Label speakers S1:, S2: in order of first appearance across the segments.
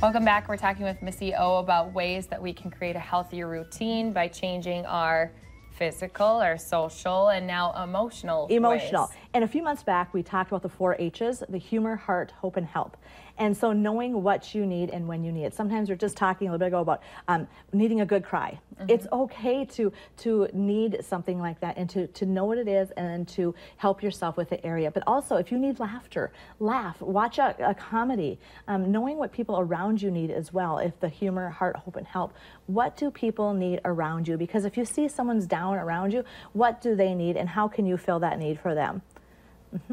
S1: Welcome back. We're talking with Missy O about ways that we can create a healthier routine by changing our physical, our social, and now emotional ways.
S2: And a few months back, we talked about the 4 H's, the humor, heart, hope, and help. And so knowing what you need and when you need it. Sometimes we're just talking a little bit ago about needing a good cry. It's okay to need something like that and to know what it is and then to help yourself with the area. But also, if you need laughter, laugh, watch a comedy. Knowing what people around you need as well, if the humor, heart, hope, and help. What do people need around you? Because if you see someone's down around you, what do they need and how can you fill that need for them?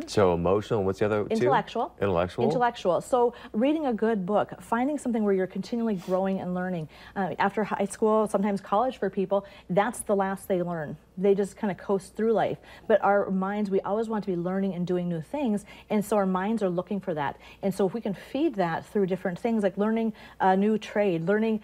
S3: So emotional, what's the other two?
S2: Intellectual. Intellectual. So reading a good book, finding something where you're continually growing and learning. After high school, sometimes college for people, that's the last they learn. They just kind of coast through life. But our minds, we always want to be learning and doing new things, and so our minds are looking for that. And so if we can feed that through different things, like learning a new trade, learning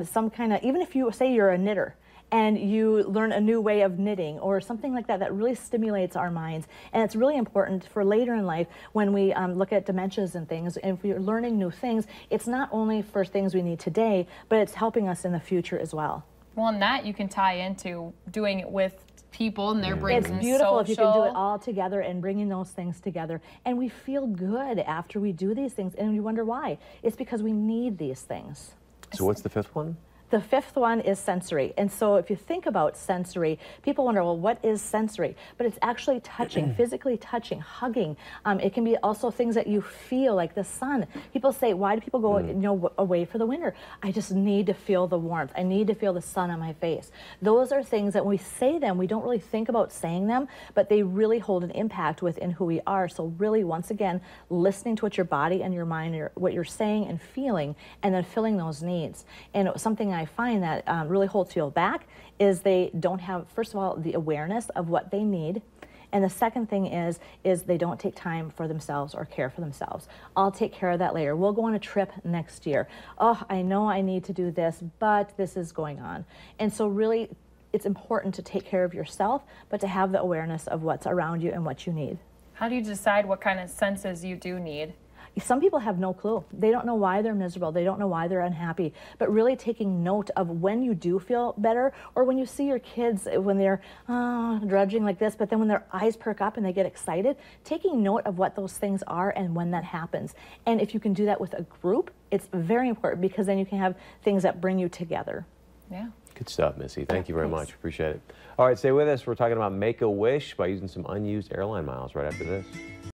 S2: some kind of, even if you say you're a knitter, and you learn a new way of knitting or something like that, that really stimulates our minds. And it's really important for later in life when we look at dementias and things, and if we're learning new things, it's not only for things we need today, but it's helping us in the future as well.
S1: Well, and that you can tie into doing it with people and their brains.
S2: It's beautiful if you can do it all together and bringing those things together. And we feel good after we do these things, and you wonder why. It's because we need these things.
S3: So what's the 5th one?
S2: The 5th one is sensory. And so if you think about sensory, people wonder, well, what is sensory? But it's actually touching, physically touching, hugging. It can be also things that you feel, like the sun. People say, why do people go away for the winter? I just need to feel the warmth. I need to feel the sun on my face. Those are things that when we say them, we don't really think about saying them, but they really hold an impact within who we are. So really, once again, listening to what your body and your mind, what you're saying and feeling, and then filling those needs. And something I find that really holds people back is they don't have, first of all, the awareness of what they need. And the second thing is they don't take time for themselves or care for themselves. I'll take care of that later. We'll go on a trip next year. Oh, I know I need to do this, but this is going on. And so really, it's important to take care of yourself, but to have the awareness of what's around you and what you need.
S1: How do you decide what kind of senses you do need?
S2: Some people have no clue. They don't know why they're miserable. They don't know why they're unhappy. But really taking note of when you do feel better, or when you see your kids when they're drudging like this, but then when their eyes perk up and they get excited, taking note of what those things are and when that happens. And if you can do that with a group, it's very important because then you can have things that bring you together.
S1: Yeah.
S3: Good stuff, Missy. Thank you very much. Appreciate it. All right, stay with us. We're talking about Make-A-Wish by using some unused airline miles right after this.